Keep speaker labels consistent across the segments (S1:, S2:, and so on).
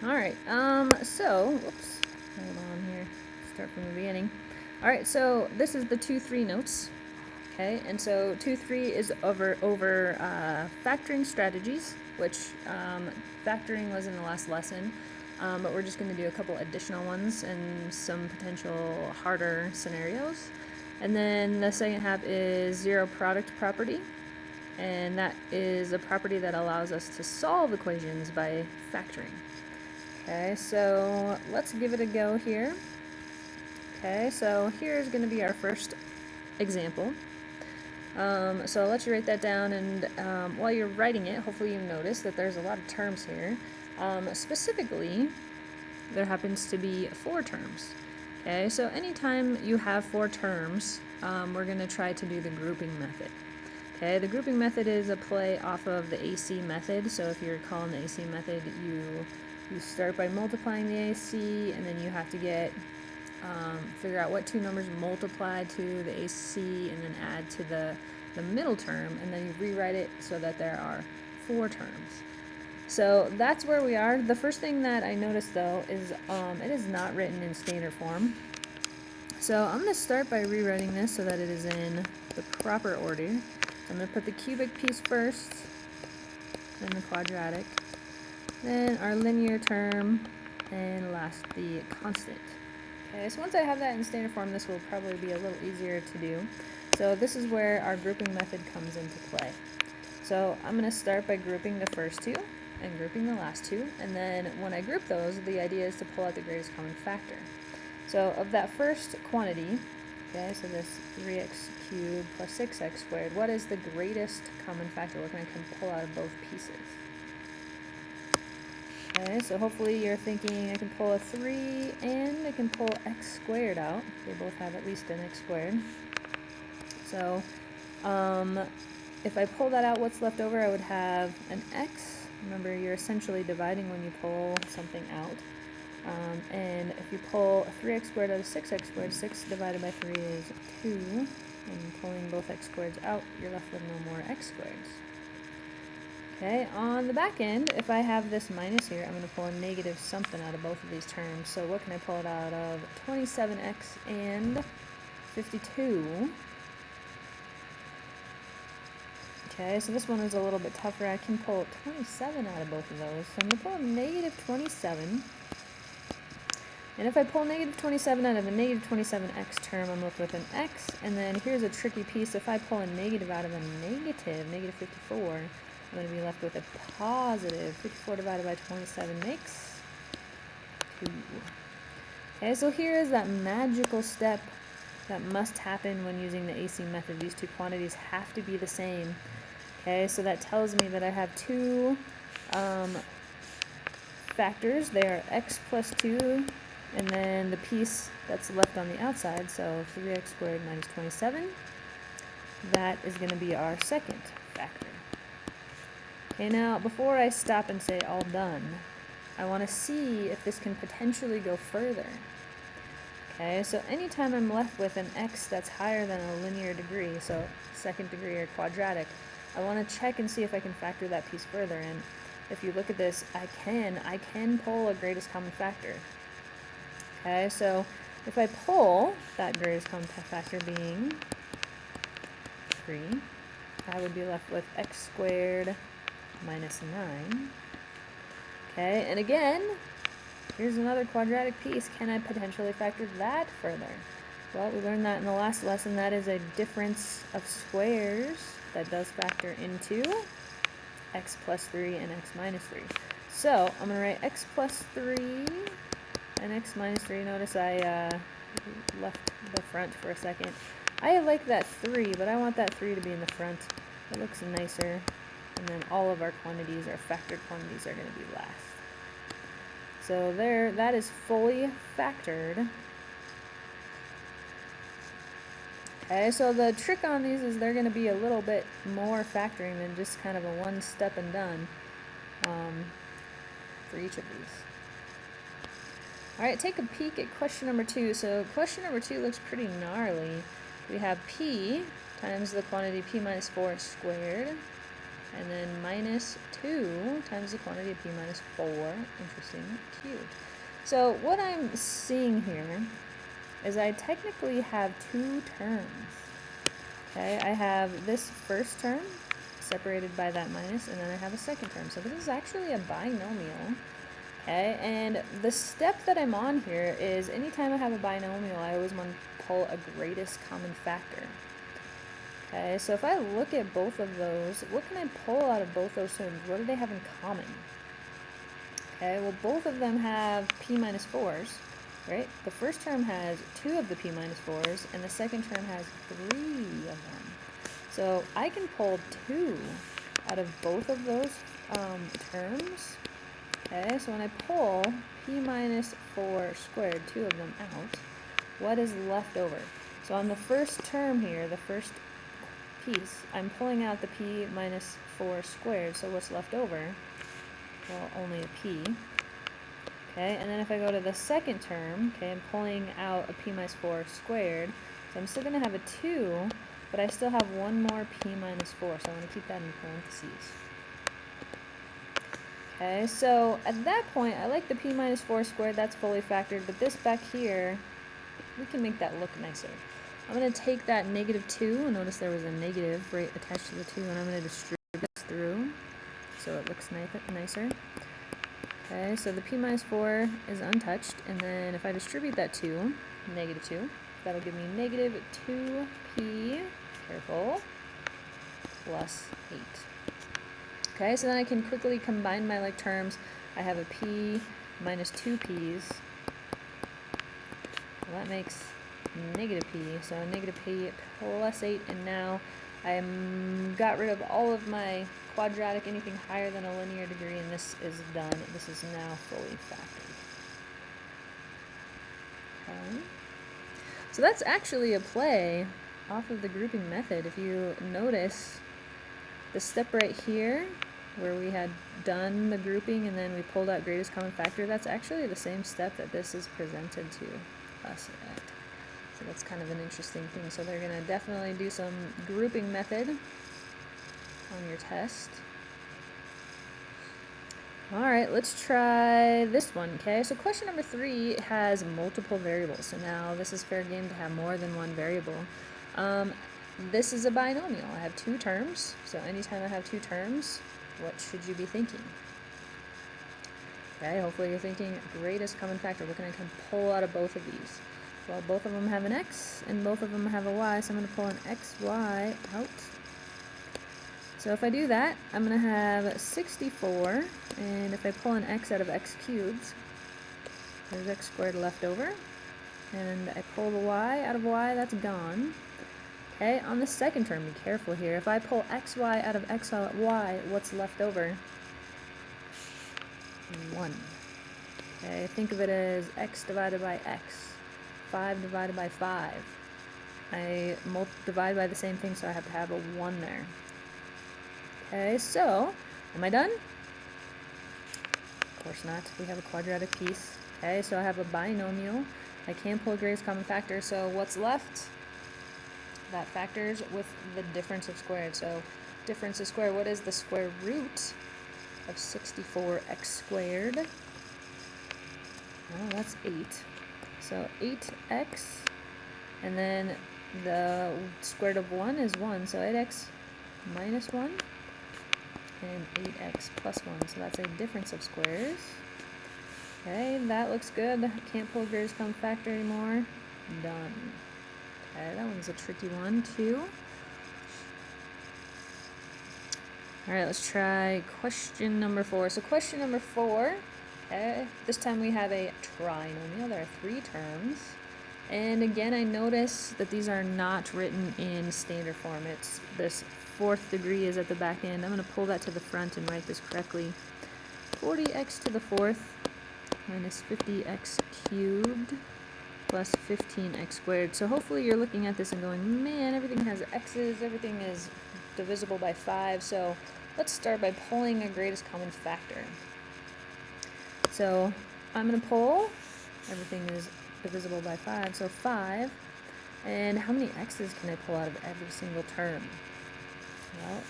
S1: Alright, so, whoops, hold on here, start from the beginning. Alright, so this is the 2-3 notes, okay, and so 2-3 is over factoring strategies, which factoring was in the last lesson, but we're just going to do a couple additional ones and some potential harder scenarios. And then the second half is zero product property, and that is a property that allows us to solve equations by factoring. Okay, so let's give it a go here. Okay, so here's going to be our first example. So I'll let you write that down, and while you're writing it, hopefully you notice that there's a lot of terms here. Specifically, there happens to be 4 terms. Okay, so anytime you have 4 terms, we're going to try to do the grouping method. Okay, the grouping method is a play off of the AC method. So if you're calling the AC method, you start by multiplying the AC, and then you have to figure out what 2 numbers multiply to the AC, and then add to the middle term, and then you rewrite it so that there are 4 terms. So that's where we are. The first thing that I noticed though is it is not written in standard form. So I'm going to start by rewriting this so that it is in the proper order. So I'm going to put the cubic piece first, then the quadratic, then our linear term, and last the constant. Okay, so once I have that in standard form, this will probably be a little easier to do. So this is where our grouping method comes into play. So I'm going to start by grouping the first 2 and grouping the last 2, and then when I group those, the idea is to pull out the greatest common factor. So of that first quantity, okay, so this 3x cubed plus 6x squared, what is the greatest common factor? What can I pull out of both pieces? Okay, so hopefully you're thinking I can pull a 3 and I can pull x squared out. They both have at least an x squared. So if I pull that out, what's left over? I would have an x. Remember, you're essentially dividing when you pull something out. And if you pull 3x squared out of 6x squared, 6 divided by 3 is 2. And pulling both x squareds out, you're left with no more x squareds. Okay, on the back end, if I have this minus here, I'm going to pull a negative something out of both of these terms. So what can I pull it out of? 27x and 52. Okay, so this one is a little bit tougher. I can pull 27 out of both of those. So I'm going to pull a negative 27. And if I pull negative 27 out of a negative 27x term, I'm left with an x. And then here's a tricky piece. If I pull a negative out of a negative 54, I'm going to be left with a positive. 54 divided by 27 makes 2. Okay, so here is that magical step that must happen when using the AC method. These 2 quantities have to be the same. Okay, so that tells me that I have 2 factors. They are x plus 2, and then the piece that's left on the outside, so 3x squared minus 27. That is going to be our second factor. Okay, now before I stop and say all done, I want to see if this can potentially go further. Okay, so anytime I'm left with an x that's higher than a linear degree, so second degree or quadratic, I want to check and see if I can factor that piece further. And if you look at this, I can pull a greatest common factor. Okay, so if I pull that greatest common factor being 3, I would be left with x squared minus 9. Okay, and again, here's another quadratic piece. Can I potentially factor that further? Well, we learned that in the last lesson. That is a difference of squares that does factor into x plus 3 and x minus 3. So I'm going to write x plus 3 and x minus 3. Notice I left the front for a second. I like that 3, but I want that 3 to be in the front. It looks nicer. And then all of our quantities, our factored quantities, are going to be last. So there, that is fully factored. Okay, so the trick on these is they're going to be a little bit more factoring than just kind of a one step and done for each of these. Alright, take a peek at question number 2. So question number 2 looks pretty gnarly. We have p times the quantity p minus 4 squared and then minus 2 times the quantity of p minus 4, interesting, cubed. So what I'm seeing here is I technically have two terms. Okay, I have this first term separated by that minus, and then I have a second term. So this is actually a binomial. Okay, and the step that I'm on here is anytime I have a binomial, I always want to pull a greatest common factor. Okay, so if I look at both of those, what can I pull out of both those terms? What do they have in common? Okay, well both of them have p minus 4s, right? The first term has 2 of the p minus 4s, and the second term has 3 of them. So I can pull 2 out of both of those terms. Okay, so when I pull p minus 4 squared, 2 of them out, what is left over? So on the first term here, the first piece, I'm pulling out the p minus 4 squared, so what's left over? Well, only a p. Okay, and then if I go to the second term, okay, I'm pulling out a p minus 4 squared, so I'm still going to have a 2, but I still have one more p minus 4, so I'm going to keep that in parentheses. Okay, so at that point, I like the p minus 4 squared, that's fully factored, but this back here, we can make that look nicer. I'm going to take that negative 2, and notice there was a negative right attached to the 2, and I'm going to distribute this through, so it looks nicer. Okay, so the p minus 4 is untouched, and then if I distribute that 2, negative 2, that'll give me negative 2p, careful, plus 8. Okay, so then I can quickly combine my like terms. I have a p minus 2p's. Well, that makes negative p, so negative p plus 8, and now I got rid of all of my quadratic, anything higher than a linear degree, and this is done. This is now fully factored. Okay. So that's actually a play off of the grouping method. If you notice the step right here, where we had done the grouping and then we pulled out greatest common factor, that's actually the same step that this is presented to us at. So that's kind of an interesting thing. So they're going to definitely do some grouping method on your test. Alright, let's try this one, okay? So question number 3 has multiple variables. So now this is fair game to have more than one variable. This is a binomial. I have two terms. So anytime I have two terms, what should you be thinking? Okay, hopefully you're thinking greatest common factor. What can I pull out of both of these? Well, both of them have an x and both of them have a y, so I'm going to pull an xy out. So if I do that, I'm going to have 64, and if I pull an x out of x cubed, there's x squared left over, and I pull the y out of y, that's gone. Okay, on the second term, be careful here. If I pull xy out of xy, what's left over? 1. Okay, think of it as x divided by x, 5 divided by 5. I divide by the same thing, so I have to have a 1 there. Okay, so, am I done? Of course not. We have a quadratic piece. Okay, so I have a binomial. I can't pull a greatest common factor, so what's left? That factors with the difference of squared. So, difference of squared, what is the square root of 64x squared? Oh, that's 8. So 8x, and then the square root of 1 is 1, so 8x minus 1, and 8x plus 1, so that's a difference of squares. Okay, that looks good. Can't pull greatest common factor anymore. Done. Okay, that one's a tricky one too. Alright, let's try question number 4. So question number 4, okay, this time we have a trinomial. There are 3 terms. And again, I notice that these are not written in standard form. It's this 4th degree is at the back end. I'm going to pull that to the front and write this correctly. 40x to the 4th minus 50x cubed plus 15x squared. So hopefully you're looking at this and going, man, everything has x's, everything is divisible by 5. So let's start by pulling a greatest common factor. So I'm going to pull, everything is divisible by 5, so 5. And how many x's can I pull out of every single term? Well,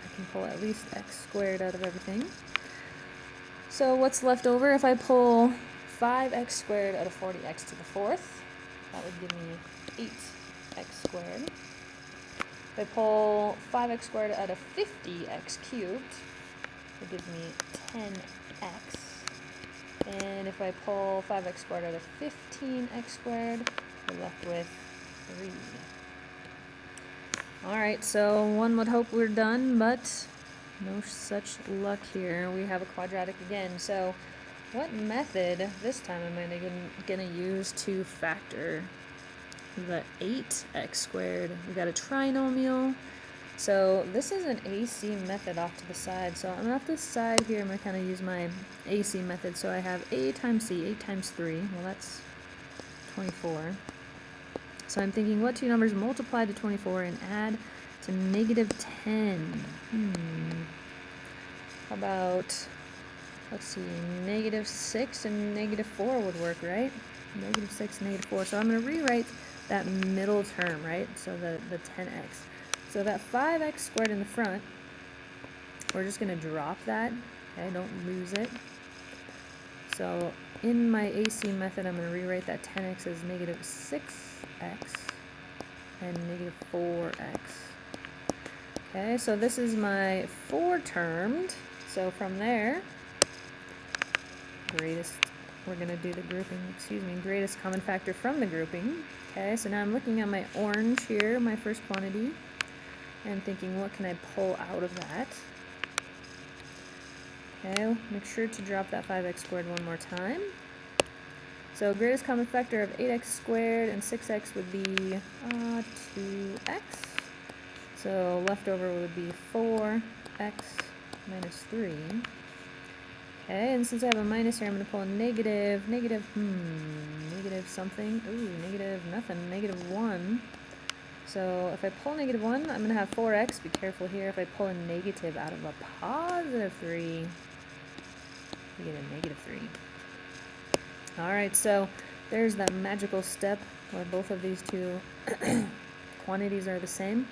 S1: I can pull at least x squared out of everything. So what's left over? If I pull 5x squared out of 40x to the fourth, that would give me 8x squared. If I pull 5x squared out of 50x cubed, it gives me 10x. And if I pull 5x squared out of 15x squared, we're left with 3. Alright, so one would hope we're done, but no such luck here. We have a quadratic again. So what method this time am I going to use to factor the 8x squared? We got a trinomial. So this is an AC method off to the side. So I'm off to the side here, I'm going to kind of use my AC method. So I have a times c, 8 times 3. Well, that's 24. So I'm thinking what two numbers multiply to 24 and add to negative 10? How about, let's see, negative 6 and negative 4 would work, right? Negative 6, negative 4. So I'm going to rewrite that middle term, right? So the 10x. So that 5x squared in the front, we're just going to drop that, okay? Don't lose it. So in my AC method, I'm going to rewrite that 10x as negative 6x and negative 4x. Okay, so this is my 4-termed. So from there, we're going to do the grouping, greatest common factor from the grouping. Okay, so now I'm looking at my orange here, my first quantity, and thinking, what can I pull out of that? Okay, make sure to drop that 5x squared one more time. So greatest common factor of 8x squared and 6x would be 2x. So leftover would be 4x minus 3. Okay, and since I have a minus here, I'm going to pull a negative something. Ooh, negative nothing, negative 1. So if I pull negative 1, I'm going to have 4x. Be careful here. If I pull a negative out of a positive 3, we get a negative 3. Alright, so there's that magical step where both of these two quantities are the same.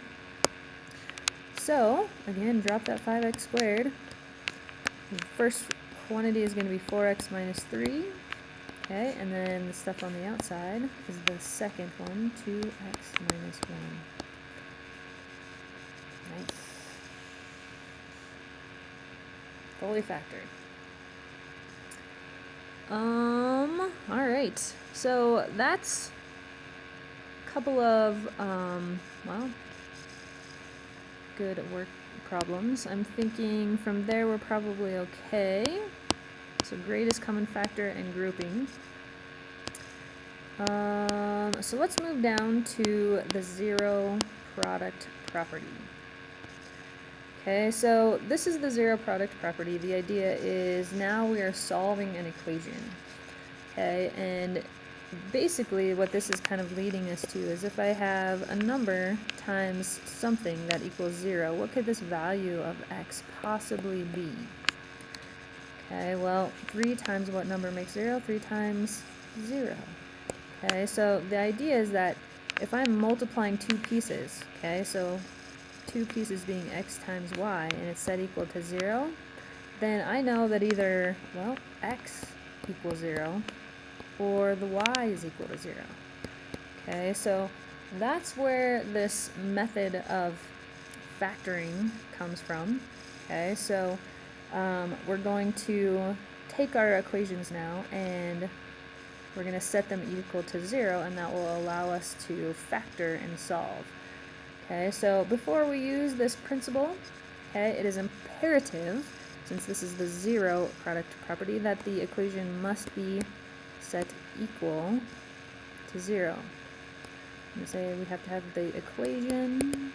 S1: So, again, drop that 5x squared. The first quantity is going to be 4x minus 3. Okay, and then the stuff on the outside is the second one, 2x minus 1. Nice. Fully factored. Alright, so that's a couple of, well, good work problems. I'm thinking from there we're probably okay. So greatest common factor and grouping. So let's move down to the zero product property. Okay, so this is the zero product property. The idea is now we are solving an equation. Okay, and basically what this is kind of leading us to is if I have a number times something that equals 0, what could this value of x possibly be? Okay, well, 3 times what number makes 0? 3 times 0. Okay, so the idea is that if I'm multiplying two pieces, okay, so two pieces being x times y, and it's set equal to 0, then I know that either, well, x equals 0, or the y is equal to 0. Okay, so that's where this method of factoring comes from. Okay, so we're going to take our equations now and we're going to set them equal to 0, and that will allow us to factor and solve. Okay, so before we use this principle, okay, it is imperative, since this is the zero product property, that the equation must be set equal to 0. I'm going to say we have to have the equation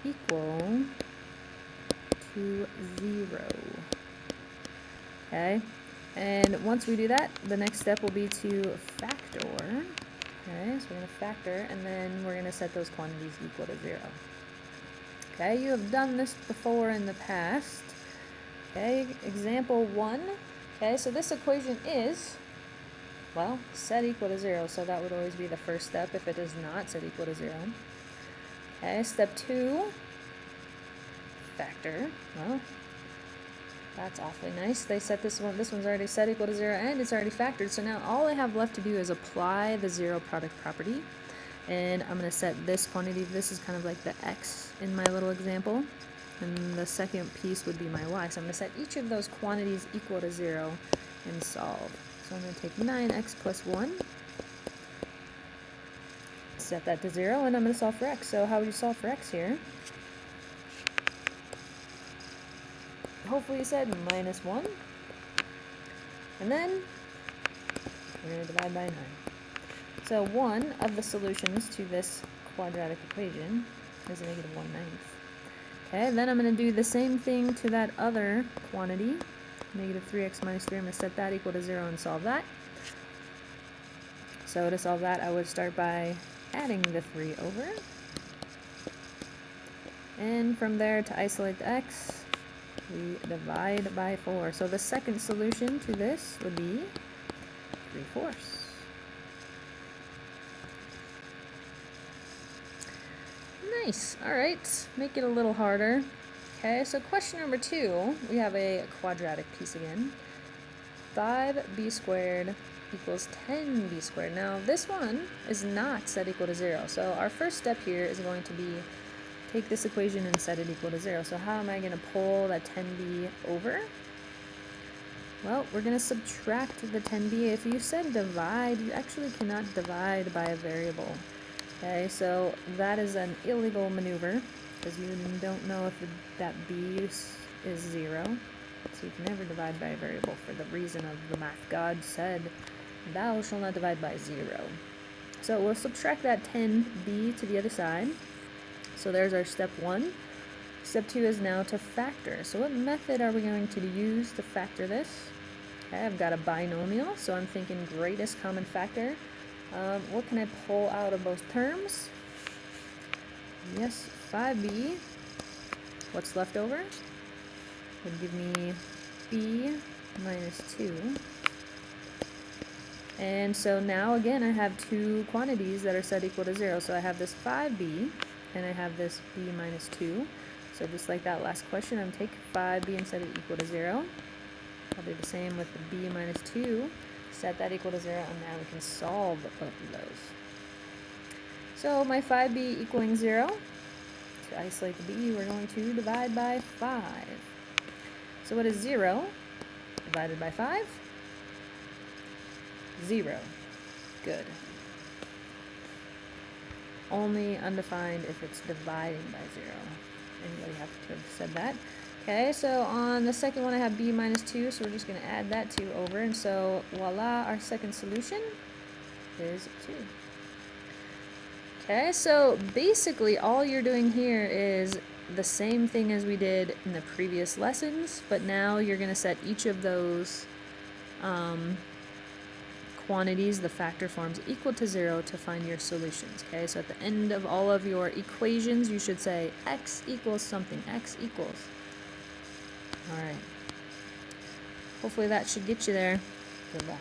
S1: equal to 0. Okay, and once we do that, the next step will be to factor. Okay, so we're going to factor, and then we're going to set those quantities equal to 0. Okay, you have done this before in the past. Okay, example 1. Okay, so this equation is, well, set equal to 0, so that would always be the first step if it is not set equal to 0. Okay, step 2, factor. Well, that's awfully nice. They set this one's already set equal to 0, and it's already factored. So now all I have left to do is apply the zero product property. And I'm going to set this quantity, this is kind of like the x in my little example. And the second piece would be my y. So I'm going to set each of those quantities equal to 0 and solve. So I'm going to take 9x plus 1, set that to 0, and I'm going to solve for x. So how would you solve for x here? Hopefully you said minus 1. And then we're going to divide by 9. So one of the solutions to this quadratic equation is a negative 1/9. Okay, then I'm going to do the same thing to that other quantity, negative 3x minus 3. I'm going to set that equal to 0 and solve that. So to solve that, I would start by adding the 3 over. And from there, to isolate the x, we divide by 4. So the second solution to this would be 3/4. Nice. Alright, make it a little harder. Okay, so question number 2, we have a quadratic piece again. 5b squared equals 10b squared. Now this one is not set equal to 0. So our first step here is going to be take this equation and set it equal to 0. So how am I going to pull that 10b over? Well, we're going to subtract the 10b. If you said divide, you actually cannot divide by a variable. Okay, so that is an illegal maneuver because you don't know if that b is 0. So you can never divide by a variable for the reason of the math god said, thou shalt not divide by 0. So we'll subtract that 10b to the other side. So there's our step 1. Step 2 is now to factor. So what method are we going to use to factor this? Okay, I've got a binomial, so I'm thinking greatest common factor. What can I pull out of both terms? Yes, 5b. What's left over? Would give me b minus 2. And so now again I have two quantities that are set equal to 0. So I have this 5b and I have this b minus 2. So just like that last question, I'm taking 5b and set it equal to 0. I'll do the same with the b minus 2. Set that equal to 0, and now we can solve both of those. So my 5b equaling 0, to isolate the b, we're going to divide by 5. So what is 0 divided by 5? 0. Good. Only undefined if it's dividing by 0. Anybody have to have said that? Okay, so on the second one I have b minus 2, so we're just going to add that 2 over, and so voila, our second solution is 2. Okay, so basically all you're doing here is the same thing as we did in the previous lessons, but now you're going to set each of those quantities, the factor forms, equal to 0 to find your solutions. Okay, so at the end of all of your equations, you should say x equals something, x equals. Alright. Hopefully that should get you there. Good luck.